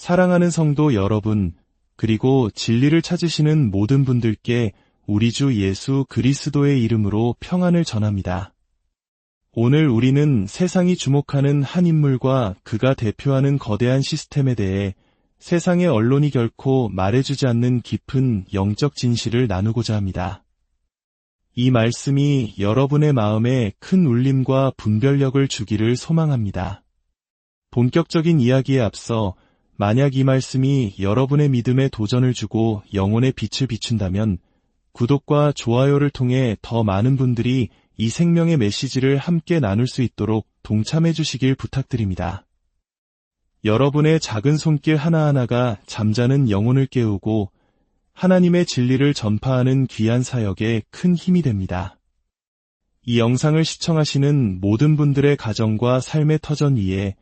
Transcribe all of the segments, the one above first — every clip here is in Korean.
사랑하는 성도 여러분, 그리고 진리를 찾으시는 모든 분들께 우리 주 예수 그리스도의 이름으로 평안을 전합니다. 오늘 우리는 세상이 주목하는 한 인물과 그가 대표하는 거대한 시스템에 대해 세상의 언론이 결코 말해주지 않는 깊은 영적 진실을 나누고자 합니다. 이 말씀이 여러분의 마음에 큰 울림과 분별력을 주기를 소망합니다. 본격적인 이야기에 앞서 만약 이 말씀이 여러분의 믿음에 도전을 주고 영혼의 빛을 비춘다면 구독과 좋아요를 통해 더 많은 분들이 이 생명의 메시지를 함께 나눌 수 있도록 동참해 주시길 부탁드립니다. 여러분의 작은 손길 하나하나가 잠자는 영혼을 깨우고 하나님의 진리를 전파하는 귀한 사역에 큰 힘이 됩니다. 이 영상을 시청하시는 모든 분들의 가정과 삶의 터전 위에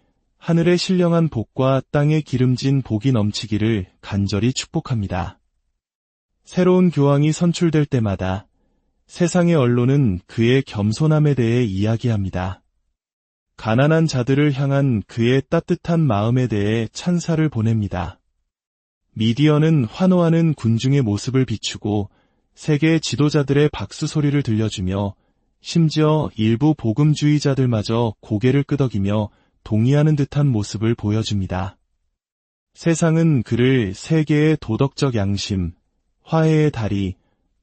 하늘의 신령한 복과 땅에 기름진 복이 넘치기를 간절히 축복합니다. 새로운 교황이 선출될 때마다 세상의 언론은 그의 겸손함에 대해 이야기합니다. 가난한 자들을 향한 그의 따뜻한 마음에 대해 찬사를 보냅니다. 미디어는 환호하는 군중의 모습을 비추고 세계 지도자들의 박수 소리를 들려주며 심지어 일부 복음주의자들마저 고개를 끄덕이며 동의하는 듯한 모습을 보여줍니다. 세상은 그를 세계의 도덕적 양심, 화해의 달인,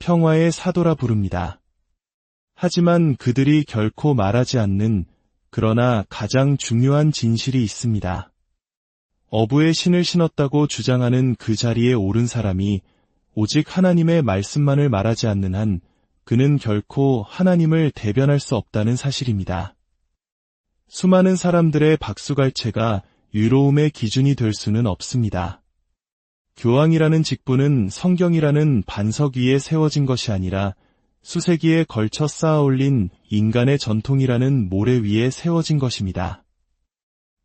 평화의 사도라 부릅니다. 하지만 그들이 결코 말하지 않는 그러나 가장 중요한 진실이 있습니다. 어부의 신을 신었다고 주장하는 그 자리에 오른 사람이 오직 하나님의 말씀만을 말하지 않는 한 그는 결코 하나님을 대변할 수 없다는 사실입니다. 수많은 사람들의 박수갈채가 유로움의 기준이 될 수는 없습니다. 교황이라는 직분은 성경이라는 반석 위에 세워진 것이 아니라 수세기에 걸쳐 쌓아올린 인간의 전통이라는 모래 위에 세워진 것입니다.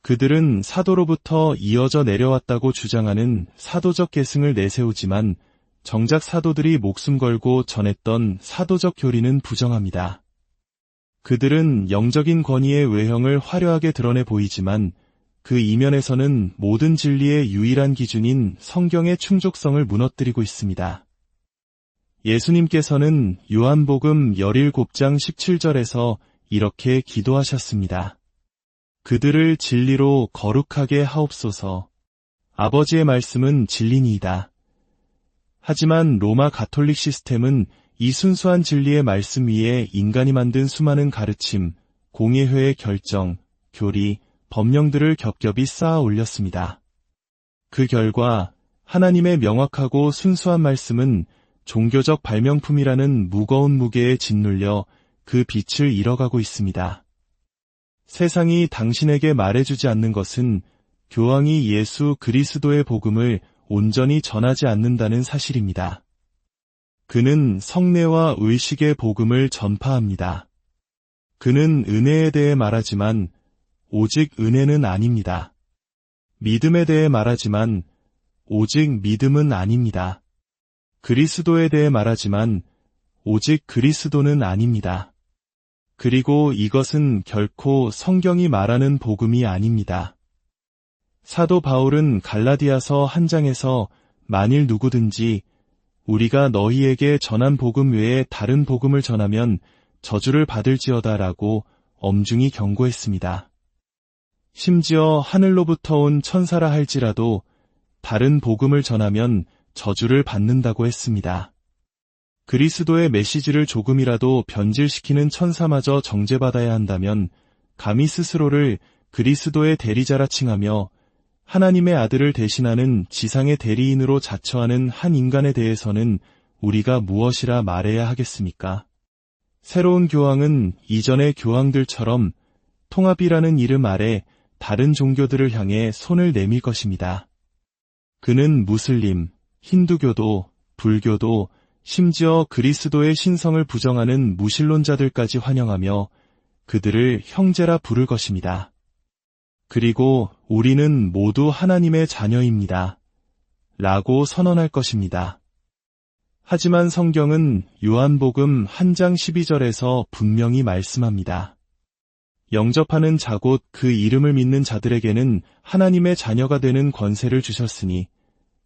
그들은 사도로부터 이어져 내려왔다고 주장하는 사도적 계승을 내세우지만 정작 사도들이 목숨 걸고 전했던 사도적 교리는 부정합니다. 그들은 영적인 권위의 외형을 화려하게 드러내 보이지만 그 이면에서는 모든 진리의 유일한 기준인 성경의 충족성을 무너뜨리고 있습니다. 예수님께서는 요한복음 17장 17절에서 이렇게 기도하셨습니다. 그들을 진리로 거룩하게 하옵소서. 아버지의 말씀은 진리니이다. 하지만 로마 가톨릭 시스템은 이 순수한 진리의 말씀 위에 인간이 만든 수많은 가르침, 공예회의 결정, 교리, 법령들을 겹겹이 쌓아 올렸습니다. 그 결과 하나님의 명확하고 순수한 말씀은 종교적 발명품이라는 무거운 무게에 짓눌려 그 빛을 잃어가고 있습니다. 세상이 당신에게 말해주지 않는 것은 교황이 예수 그리스도의 복음을 온전히 전하지 않는다는 사실입니다. 그는 성례와 의식의 복음을 전파합니다. 그는 은혜에 대해 말하지만 오직 은혜는 아닙니다. 믿음에 대해 말하지만 오직 믿음은 아닙니다. 그리스도에 대해 말하지만 오직 그리스도는 아닙니다. 그리고 이것은 결코 성경이 말하는 복음이 아닙니다. 사도 바울은 갈라디아서 한 장에서 만일 누구든지 우리가 너희에게 전한 복음 외에 다른 복음을 전하면 저주를 받을지어다 라고 엄중히 경고했습니다. 심지어 하늘로부터 온 천사라 할지라도 다른 복음을 전하면 저주를 받는다고 했습니다. 그리스도의 메시지를 조금이라도 변질시키는 천사마저 정죄받아야 한다면 감히 스스로를 그리스도의 대리자라 칭하며 하나님의 아들을 대신하는 지상의 대리인으로 자처하는 한 인간에 대해서는 우리가 무엇이라 말해야 하겠습니까? 새로운 교황은 이전의 교황들처럼 통합이라는 이름 아래 다른 종교들을 향해 손을 내밀 것입니다. 그는 무슬림, 힌두교도, 불교도, 심지어 그리스도의 신성을 부정하는 무신론자들까지 환영하며 그들을 형제라 부를 것입니다. 그리고 우리는 모두 하나님의 자녀입니다. 라고 선언할 것입니다. 하지만 성경은 요한복음 한 장 12절에서 분명히 말씀합니다. 영접하는 자 곧 그 이름을 믿는 자들에게는 하나님의 자녀가 되는 권세를 주셨으니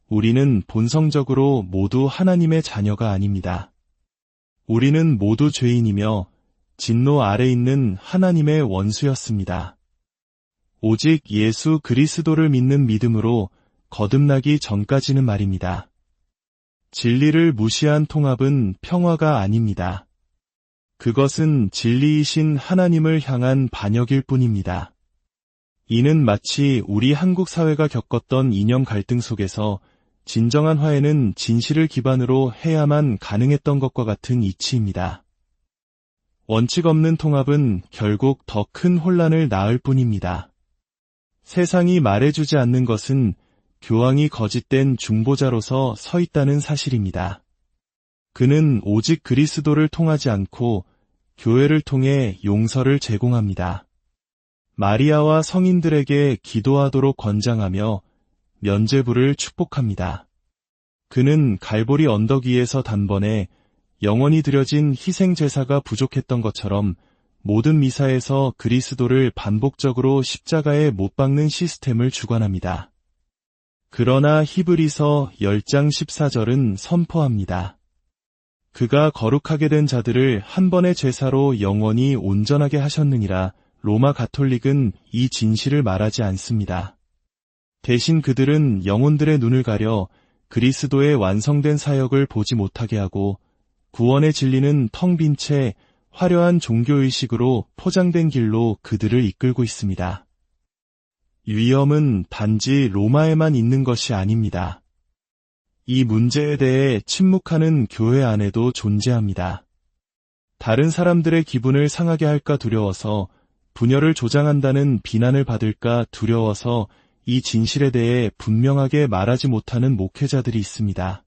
우리는 본성적으로 모두 하나님의 자녀가 아닙니다. 우리는 모두 죄인이며 진노 아래 있는 하나님의 원수였습니다. 오직 예수 그리스도를 믿는 믿음으로 거듭나기 전까지는 말입니다. 진리를 무시한 통합은 평화가 아닙니다. 그것은 진리이신 하나님을 향한 반역일 뿐입니다. 이는 마치 우리 한국 사회가 겪었던 이념 갈등 속에서 진정한 화해는 진실을 기반으로 해야만 가능했던 것과 같은 이치입니다. 원칙 없는 통합은 결국 더 큰 혼란을 낳을 뿐입니다. 세상이 말해주지 않는 것은 교황이 거짓된 중보자로서 서 있다는 사실입니다. 그는 오직 그리스도를 통하지 않고 교회를 통해 용서를 제공합니다. 마리아와 성인들에게 기도하도록 권장하며 면죄부를 축복합니다. 그는 갈보리 언덕 위에서 단번에 영원히 드려진 희생 제사가 부족했던 것처럼 모든 미사에서 그리스도를 반복적으로 십자가에 못 박는 시스템을 주관합니다. 그러나 히브리서 10장 14절은 선포합니다. 그가 거룩하게 된 자들을 한 번의 제사로 영원히 온전하게 하셨느니라. 로마 가톨릭은 이 진실을 말하지 않습니다. 대신 그들은 영혼들의 눈을 가려 그리스도의 완성된 사역을 보지 못하게 하고 구원의 진리는 텅 빈 채 화려한 종교의식으로 포장된 길로 그들을 이끌고 있습니다. 위험은 단지 로마에만 있는 것이 아닙니다. 이 문제에 대해 침묵하는 교회 안에도 존재합니다. 다른 사람들의 기분을 상하게 할까 두려워서 분열을 조장한다는 비난을 받을까 두려워서 이 진실에 대해 분명하게 말하지 못하는 목회자들이 있습니다.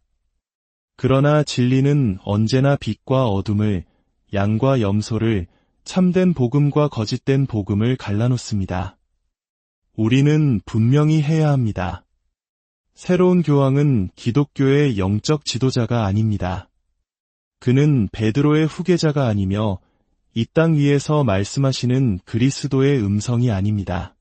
그러나 진리는 언제나 빛과 어둠을, 양과 염소를, 참된 복음과 거짓된 복음을 갈라놓습니다. 우리는 분명히 해야 합니다. 새로운 교황은 기독교의 영적 지도자가 아닙니다. 그는 베드로의 후계자가 아니며 이 땅 위에서 말씀하시는 그리스도의 음성이 아닙니다.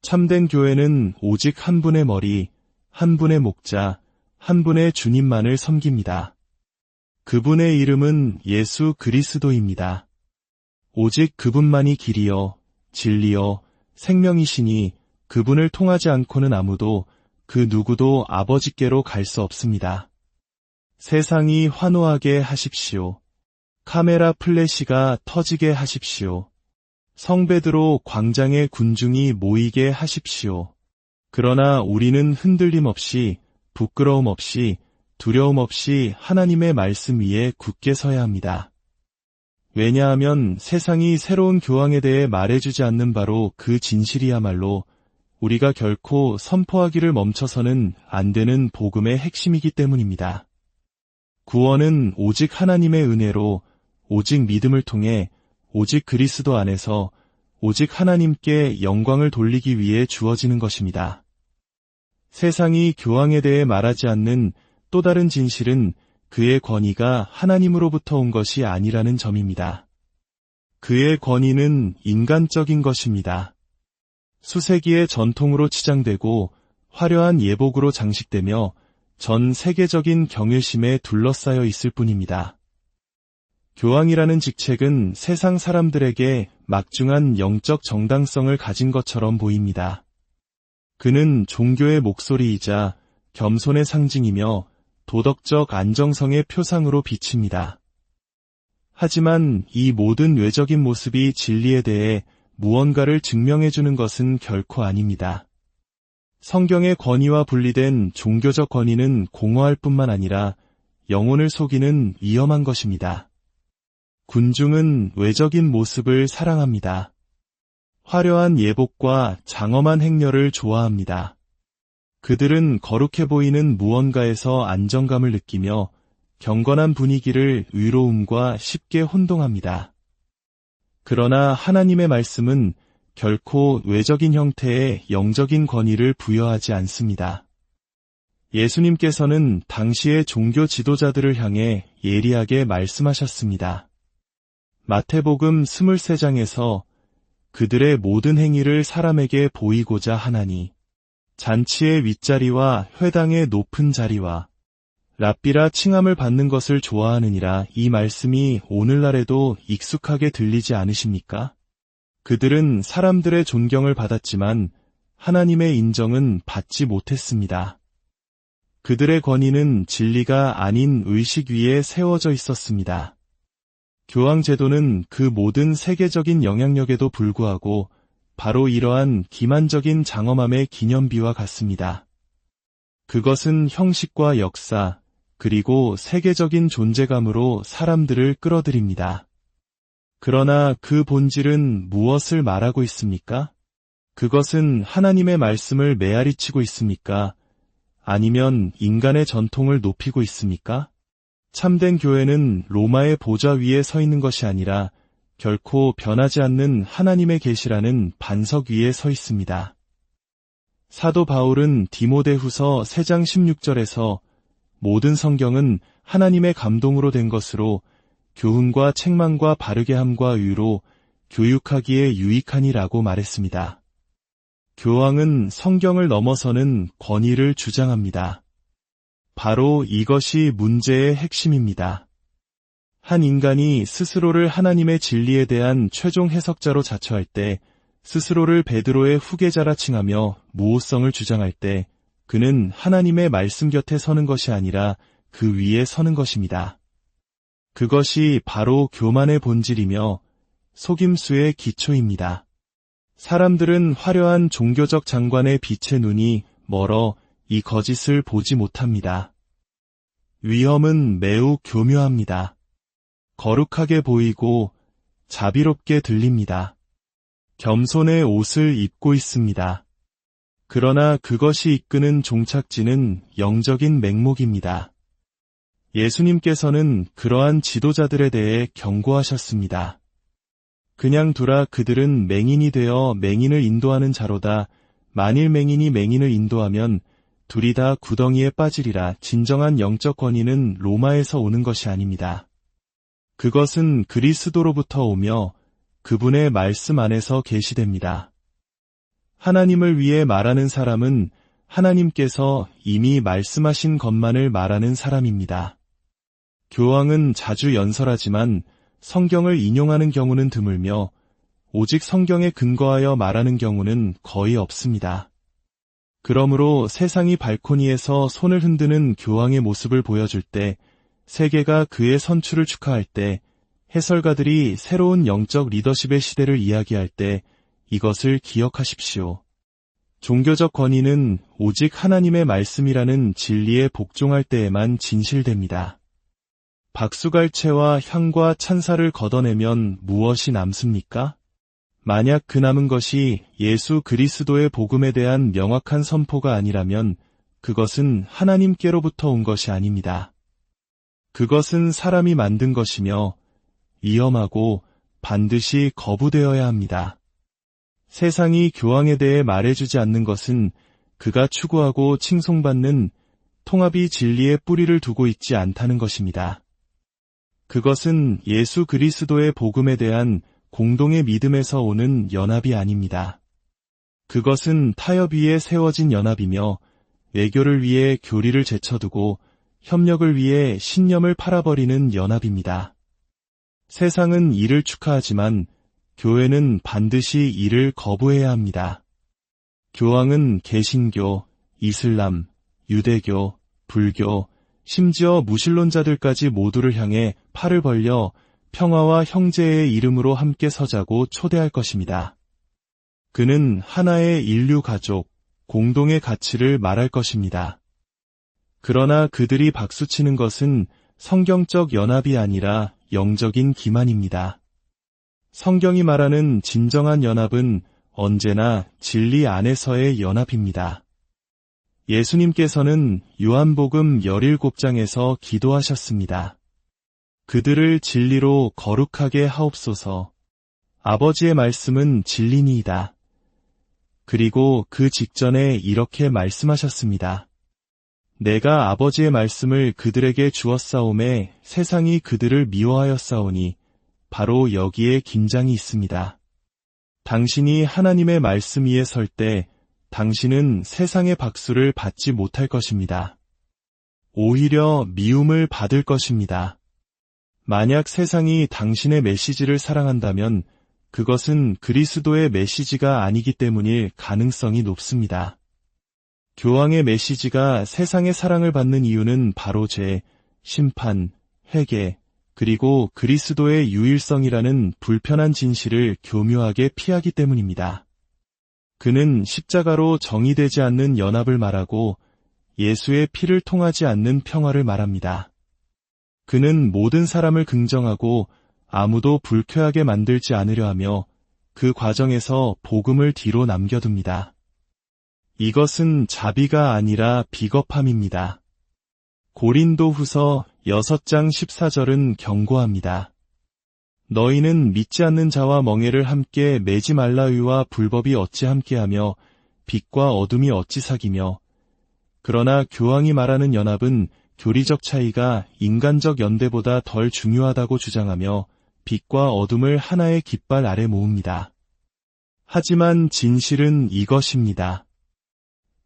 참된 교회는 오직 한 분의 머리, 한 분의 목자, 한 분의 주님만을 섬깁니다. 그분의 이름은 예수 그리스도입니다. 오직 그분만이 길이요, 진리요, 생명이시니 그분을 통하지 않고는 아무도 그 누구도 아버지께로 갈 수 없습니다. 세상이 환호하게 하십시오. 카메라 플래시가 터지게 하십시오. 성베드로 광장에 군중이 모이게 하십시오. 그러나 우리는 흔들림 없이, 부끄러움 없이, 두려움 없이 하나님의 말씀 위에 굳게 서야 합니다. 왜냐하면 세상이 새로운 교황에 대해 말해주지 않는 바로 그 진실이야말로 우리가 결코 선포하기를 멈춰서는 안 되는 복음의 핵심이기 때문입니다. 구원은 오직 하나님의 은혜로, 오직 믿음을 통해, 오직 그리스도 안에서, 오직 하나님께 영광을 돌리기 위해 주어지는 것입니다. 세상이 교황에 대해 말하지 않는 또 다른 진실은 그의 권위가 하나님으로부터 온 것이 아니라는 점입니다. 그의 권위는 인간적인 것입니다. 수세기의 전통으로 치장되고 화려한 예복으로 장식되며 전 세계적인 경외심에 둘러싸여 있을 뿐입니다. 교황이라는 직책은 세상 사람들에게 막중한 영적 정당성을 가진 것처럼 보입니다. 그는 종교의 목소리이자 겸손의 상징이며 도덕적 안정성의 표상으로 비칩니다. 하지만 이 모든 외적인 모습이 진리에 대해 무언가를 증명해주는 것은 결코 아닙니다. 성경의 권위와 분리된 종교적 권위는 공허할 뿐만 아니라 영혼을 속이는 위험한 것입니다. 군중은 외적인 모습을 사랑합니다. 화려한 예복과 장엄한 행렬을 좋아합니다. 그들은 거룩해 보이는 무언가에서 안정감을 느끼며 경건한 분위기를 의로움과 쉽게 혼동합니다. 그러나 하나님의 말씀은 결코 외적인 형태의 영적인 권위를 부여하지 않습니다. 예수님께서는 당시의 종교 지도자들을 향해 예리하게 말씀하셨습니다. 마태복음 23장에서 그들의 모든 행위를 사람에게 보이고자 하나니 잔치의 윗자리와 회당의 높은 자리와 랍비라 칭함을 받는 것을 좋아하느니라. 이 말씀이 오늘날에도 익숙하게 들리지 않으십니까? 그들은 사람들의 존경을 받았지만 하나님의 인정은 받지 못했습니다. 그들의 권위는 진리가 아닌 의식 위에 세워져 있었습니다. 교황 제도는 그 모든 세계적인 영향력에도 불구하고 바로 이러한 기만적인 장엄함의 기념비와 같습니다. 그것은 형식과 역사, 그리고 세계적인 존재감으로 사람들을 끌어들입니다. 그러나 그 본질은 무엇을 말하고 있습니까? 그것은 하나님의 말씀을 메아리치고 있습니까? 아니면 인간의 전통을 높이고 있습니까? 참된 교회는 로마의 보좌 위에 서 있는 것이 아니라 결코 변하지 않는 하나님의 계시라는 반석 위에 서 있습니다. 사도 바울은 디모데후서 3장 16절에서 모든 성경은 하나님의 감동으로 된 것으로 교훈과 책망과 바르게 함과 의로 교육하기에 유익하니라고 말했습니다. 교황은 성경을 넘어서는 권위를 주장합니다. 바로 이것이 문제의 핵심입니다. 한 인간이 스스로를 하나님의 진리에 대한 최종 해석자로 자처할 때, 스스로를 베드로의 후계자라 칭하며 무호성을 주장할 때, 그는 하나님의 말씀 곁에 서는 것이 아니라 그 위에 서는 것입니다. 그것이 바로 교만의 본질이며 속임수의 기초입니다. 사람들은 화려한 종교적 장관의 빛의 눈이 멀어 이 거짓을 보지 못합니다. 위험은 매우 교묘합니다. 거룩하게 보이고 자비롭게 들립니다. 겸손의 옷을 입고 있습니다. 그러나 그것이 이끄는 종착지는 영적인 맹목입니다. 예수님께서는 그러한 지도자들에 대해 경고하셨습니다. 그냥 두라. 그들은 맹인이 되어 맹인을 인도하는 자로다. 만일 맹인이 맹인을 인도하면 둘이 다 구덩이에 빠지리라. 진정한 영적 권위는 로마에서 오는 것이 아닙니다. 그것은 그리스도로부터 오며 그분의 말씀 안에서 계시됩니다. 하나님을 위해 말하는 사람은 하나님께서 이미 말씀하신 것만을 말하는 사람입니다. 교황은 자주 연설하지만 성경을 인용하는 경우는 드물며 오직 성경에 근거하여 말하는 경우는 거의 없습니다. 그러므로 세상이 발코니에서 손을 흔드는 교황의 모습을 보여줄 때, 세계가 그의 선출을 축하할 때, 해설가들이 새로운 영적 리더십의 시대를 이야기할 때 이것을 기억하십시오. 종교적 권위는 오직 하나님의 말씀이라는 진리에 복종할 때에만 진실됩니다. 박수갈채와 향과 찬사를 걷어내면 무엇이 남습니까? 만약 그 남은 것이 예수 그리스도의 복음에 대한 명확한 선포가 아니라면 그것은 하나님께로부터 온 것이 아닙니다. 그것은 사람이 만든 것이며 위험하고 반드시 거부되어야 합니다. 세상이 교황에 대해 말해주지 않는 것은 그가 추구하고 칭송받는 통합이 진리의 뿌리를 두고 있지 않다는 것입니다. 그것은 예수 그리스도의 복음에 대한 공동의 믿음에서 오는 연합이 아닙니다. 그것은 타협 위에 세워진 연합이며 외교를 위해 교리를 제쳐두고 협력을 위해 신념을 팔아버리는 연합입니다. 세상은 이를 축하하지만 교회는 반드시 이를 거부해야 합니다. 교황은 개신교, 이슬람, 유대교, 불교, 심지어 무신론자들까지 모두를 향해 팔을 벌려 평화와 형제의 이름으로 함께 서자고 초대할 것입니다. 그는 하나의 인류 가족, 공동의 가치를 말할 것입니다. 그러나 그들이 박수치는 것은 성경적 연합이 아니라 영적인 기만입니다. 성경이 말하는 진정한 연합은 언제나 진리 안에서의 연합입니다. 예수님께서는 요한복음 17장에서 기도하셨습니다. 그들을 진리로 거룩하게 하옵소서. 아버지의 말씀은 진리니이다. 그리고 그 직전에 이렇게 말씀하셨습니다. 내가 아버지의 말씀을 그들에게 주었사오매 세상이 그들을 미워하였사오니 바로 여기에 긴장이 있습니다. 당신이 하나님의 말씀 위에 설 때 당신은 세상의 박수를 받지 못할 것입니다. 오히려 미움을 받을 것입니다. 만약 세상이 당신의 메시지를 사랑한다면 그것은 그리스도의 메시지가 아니기 때문일 가능성이 높습니다. 교황의 메시지가 세상의 사랑을 받는 이유는 바로 죄, 심판, 회개, 그리고 그리스도의 유일성이라는 불편한 진실을 교묘하게 피하기 때문입니다. 그는 십자가로 정의되지 않는 연합을 말하고 예수의 피를 통하지 않는 평화를 말합니다. 그는 모든 사람을 긍정하고 아무도 불쾌하게 만들지 않으려 하며 그 과정에서 복음을 뒤로 남겨둡니다. 이것은 자비가 아니라 비겁함입니다. 고린도후서 6장 14절은 경고합니다. 너희는 믿지 않는 자와 멍에를 함께 매지 말라위와 불법이 어찌 함께하며 빛과 어둠이 어찌 사귀며 그러나 교황이 말하는 연합은 교리적 차이가 인간적 연대보다 덜 중요하다고 주장하며 빛과 어둠을 하나의 깃발 아래 모읍니다. 하지만 진실은 이것입니다.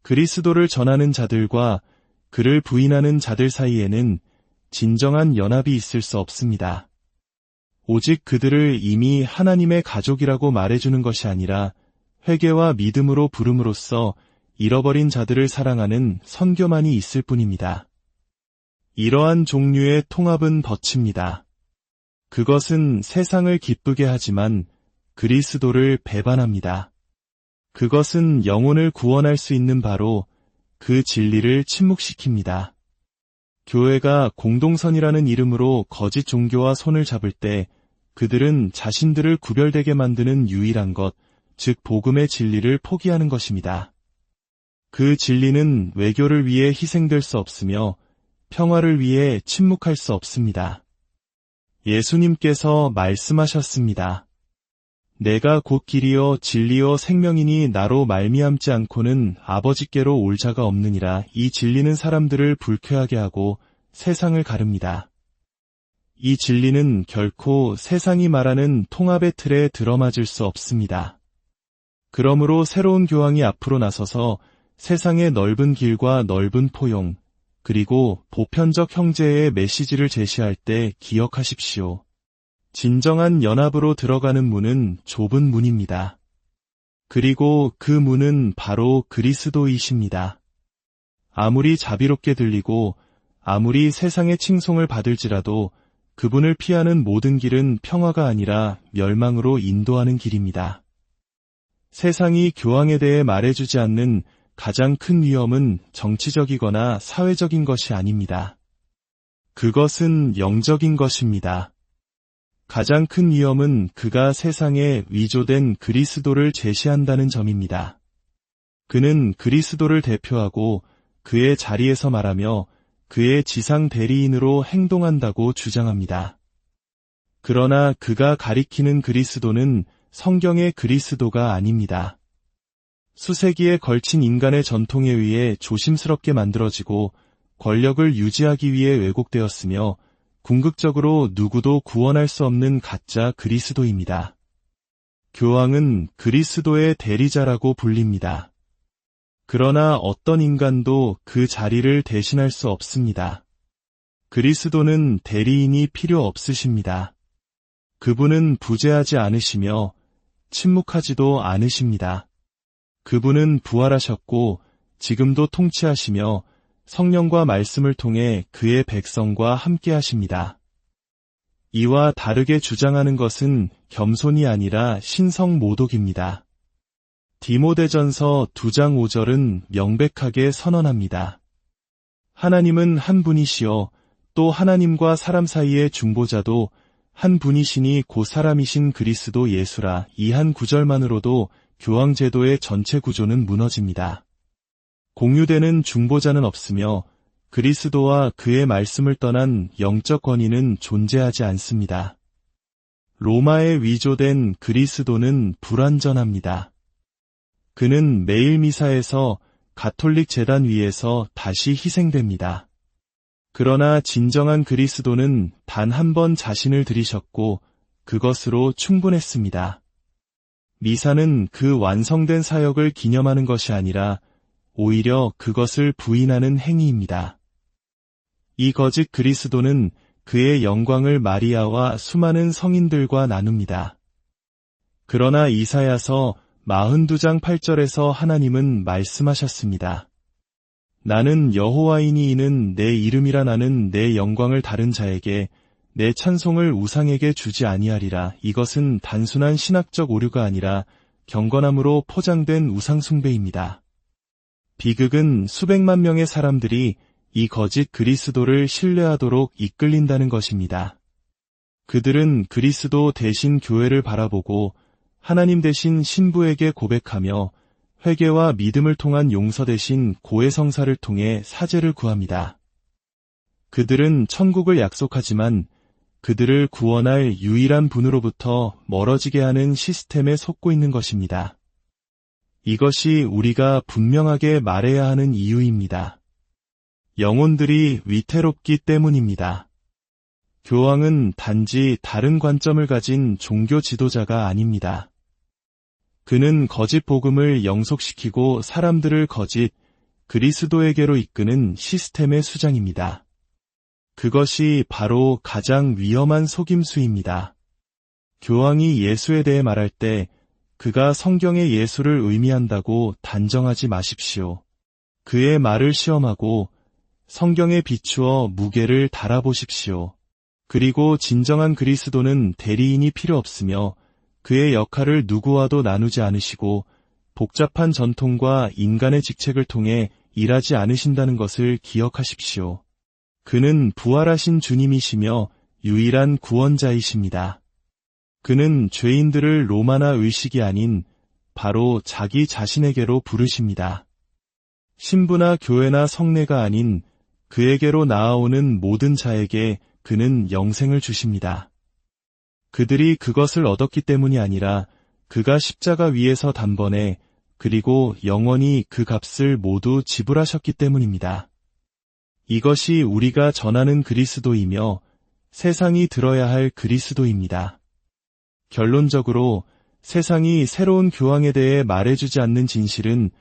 그리스도를 전하는 자들과 그를 부인하는 자들 사이에는 진정한 연합이 있을 수 없습니다. 오직 그들을 이미 하나님의 가족이라고 말해주는 것이 아니라 회개와 믿음으로 부름으로써 잃어버린 자들을 사랑하는 선교만이 있을 뿐입니다. 이러한 종류의 통합은 덫입니다. 그것은 세상을 기쁘게 하지만 그리스도를 배반합니다. 그것은 영혼을 구원할 수 있는 바로 그 진리를 침묵시킵니다. 교회가 공동선이라는 이름으로 거짓 종교와 손을 잡을 때 그들은 자신들을 구별되게 만드는 유일한 것, 즉 복음의 진리를 포기하는 것입니다. 그 진리는 외교를 위해 희생될 수 없으며 평화를 위해 침묵할 수 없습니다. 예수님께서 말씀하셨습니다. 내가 곧 길이요 진리요 생명이니 나로 말미암지 않고는 아버지께로 올 자가 없느니라. 이 진리는 사람들을 불쾌하게 하고 세상을 가릅니다. 이 진리는 결코 세상이 말하는 통합의 틀에 들어맞을 수 없습니다. 그러므로 새로운 교황이 앞으로 나서서 세상의 넓은 길과 넓은 포용, 그리고 보편적 형제의 메시지를 제시할 때 기억하십시오. 진정한 연합으로 들어가는 문은 좁은 문입니다. 그리고 그 문은 바로 그리스도이십니다. 아무리 자비롭게 들리고 아무리 세상의 칭송을 받을지라도 그분을 피하는 모든 길은 평화가 아니라 멸망으로 인도하는 길입니다. 세상이 교황에 대해 말해주지 않는 가장 큰 위험은 정치적이거나 사회적인 것이 아닙니다. 그것은 영적인 것입니다. 가장 큰 위험은 그가 세상에 위조된 그리스도를 제시한다는 점입니다. 그는 그리스도를 대표하고 그의 자리에서 말하며 그의 지상 대리인으로 행동한다고 주장합니다. 그러나 그가 가리키는 그리스도는 성경의 그리스도가 아닙니다. 수세기에 걸친 인간의 전통에 의해 조심스럽게 만들어지고 권력을 유지하기 위해 왜곡되었으며 궁극적으로 누구도 구원할 수 없는 가짜 그리스도입니다. 교황은 그리스도의 대리자라고 불립니다. 그러나 어떤 인간도 그 자리를 대신할 수 없습니다. 그리스도는 대리인이 필요 없으십니다. 그분은 부재하지 않으시며 침묵하지도 않으십니다. 그분은 부활하셨고 지금도 통치하시며 성령과 말씀을 통해 그의 백성과 함께 하십니다. 이와 다르게 주장하는 것은 겸손이 아니라 신성모독입니다. 디모데전서 2장 5절은 명백하게 선언합니다. 하나님은 한 분이시여 또 하나님과 사람 사이의 중보자도 한 분이시니 곧 사람이신 그리스도 예수라. 이 한 구절만으로도 교황제도의 전체 구조는 무너집니다. 공유되는 중보자는 없으며 그리스도와 그의 말씀을 떠난 영적 권위는 존재하지 않습니다. 로마에 위조된 그리스도는 불완전합니다. 그는 매일 미사에서 가톨릭 제단 위에서 다시 희생됩니다. 그러나 진정한 그리스도는 단 한 번 자신을 들이셨고 그것으로 충분했습니다. 미사는 그 완성된 사역을 기념하는 것이 아니라 오히려 그것을 부인하는 행위입니다. 이 거짓 그리스도는 그의 영광을 마리아와 수많은 성인들과 나눕니다. 그러나 이사야서 42장 8절에서 하나님은 말씀하셨습니다. 나는 여호와이니 이는 내 이름이라 나는 내 영광을 다른 자에게 내 찬송을 우상에게 주지 아니하리라. 이것은 단순한 신학적 오류가 아니라 경건함으로 포장된 우상 숭배입니다. 비극은 수백만 명의 사람들이 이 거짓 그리스도를 신뢰하도록 이끌린다는 것입니다. 그들은 그리스도 대신 교회를 바라보고 하나님 대신 신부에게 고백하며 회개와 믿음을 통한 용서 대신 고해성사를 통해 사죄를 구합니다. 그들은 천국을 약속하지만 그들을 구원할 유일한 분으로부터 멀어지게 하는 시스템에 속고 있는 것입니다. 이것이 우리가 분명하게 말해야 하는 이유입니다. 영혼들이 위태롭기 때문입니다. 교황은 단지 다른 관점을 가진 종교 지도자가 아닙니다. 그는 거짓 복음을 영속시키고 사람들을 거짓 그리스도에게로 이끄는 시스템의 수장입니다. 그것이 바로 가장 위험한 속임수입니다. 교황이 예수에 대해 말할 때 그가 성경의 예수를 의미한다고 단정하지 마십시오. 그의 말을 시험하고 성경에 비추어 무게를 달아보십시오. 그리고 진정한 그리스도는 대리인이 필요 없으며 그의 역할을 누구와도 나누지 않으시고 복잡한 전통과 인간의 직책을 통해 일하지 않으신다는 것을 기억하십시오. 그는 부활하신 주님이시며 유일한 구원자이십니다. 그는 죄인들을 로마나 의식이 아닌 바로 자기 자신에게로 부르십니다. 신부나 교회나 성례가 아닌 그에게로 나아오는 모든 자에게 그는 영생을 주십니다. 그들이 그것을 얻었기 때문이 아니라 그가 십자가 위에서 단번에 그리고 영원히 그 값을 모두 지불하셨기 때문입니다. 이것이 우리가 전하는 그리스도이며 세상이 들어야 할 그리스도입니다. 결론적으로 세상이 새로운 교황에 대해 말해주지 않는 진실은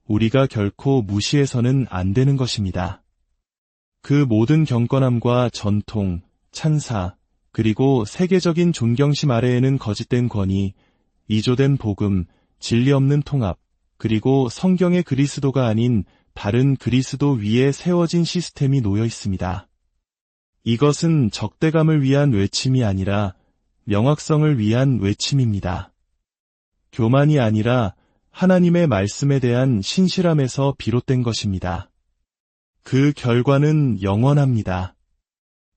우리가 결코 무시해서는 안 되는 것입니다. 그 모든 경건함과 전통, 찬사, 그리고 세계적인 존경심 아래에는 거짓된 권위, 이조된 복음, 진리 없는 통합, 그리고 성경의 그리스도가 아닌 다른 그리스도 위에 세워진 시스템이 놓여 있습니다. 이것은 적대감을 위한 외침이 아니라 명확성을 위한 외침입니다. 교만이 아니라 하나님의 말씀에 대한 신실함에서 비롯된 것입니다. 그 결과는 영원합니다.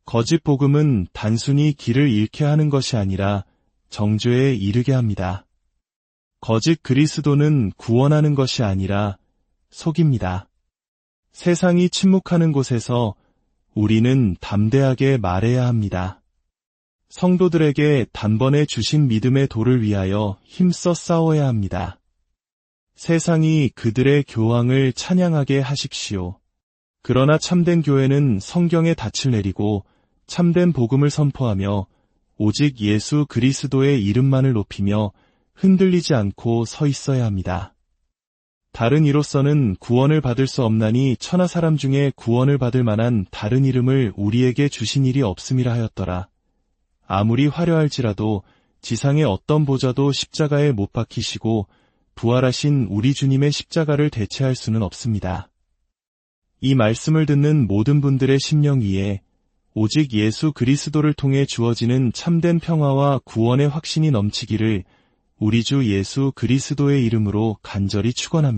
거짓 복음은 단순히 길을 잃게 하는 것이 아니라 정죄에 이르게 합니다. 거짓 그리스도는 구원하는 것이 아니라 속입니다. 세상이 침묵하는 곳에서 우리는 담대하게 말해야 합니다. 성도들에게 단번에 주신 믿음의 도를 위하여 힘써 싸워야 합니다. 세상이 그들의 교황을 찬양하게 하십시오. 그러나 참된 교회는 성경의 닻을 내리고 참된 복음을 선포하며 오직 예수 그리스도의 이름만을 높이며 흔들리지 않고 서 있어야 합니다. 다른 이로서는 구원을 받을 수 없나니 천하 사람 중에 구원을 받을 만한 다른 이름을 우리에게 주신 일이 없음이라 하였더라. 아무리 화려할지라도 지상의 어떤 보좌도 십자가에 못 박히시고 부활하신 우리 주님의 십자가를 대체할 수는 없습니다. 이 말씀을 듣는 모든 분들의 심령 위에 오직 예수 그리스도를 통해 주어지는 참된 평화와 구원의 확신이 넘치기를 우리 주 예수 그리스도의 이름으로 간절히 축원합니다.